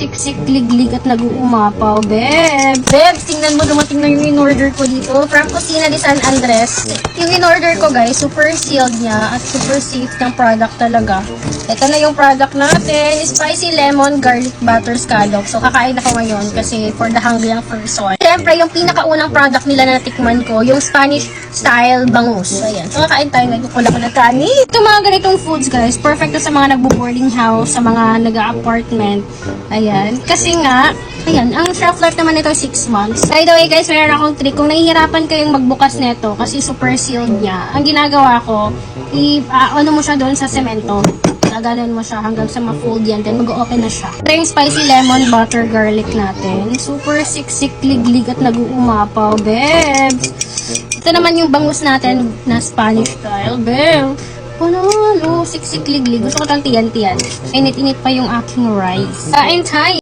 Siksik, liglig at nag-uumapaw. Bebs, tingnan mo, dumating na yung in-order ko dito. From Cocina de San Andres. Yung in-order ko guys, super sealed niya at super safe ng product talaga. Ito na yung product natin. Spicy lemon garlic butter scallop. So kakain ako ngayon kasi for the hungry ang person. Siyempre, yung pinakaunang product nila na natikman ko, yung Spanish style bangus. Ayan. So kakain tayo ngayon. Wala ko na kanin. Ito mga ganitong foods guys, perfect to sa mga nagbo-boarding house, sa mga nag-apartment. Ayan. Kasi nga, ayan, ang shelf life naman nito 6 months. By the way guys, meron akong trick. Kung nahihirapan kayong magbukas nito kasi super sealed niya, ang ginagawa ko, ano mo siya doon sa semento. Gaganon mo siya hanggang sa ma-fold yan. Then mag-open na siya. Ito yung spicy lemon butter garlic natin. Super siksik, liglig at nag-uumapaw. Bebs! Ito naman yung bangus natin na Spanish style. Bebs! Panalo! Siksik, liglig. Gusto ko tang tiyan-tiyan. Init-init pa yung aking rice. Kain tayo!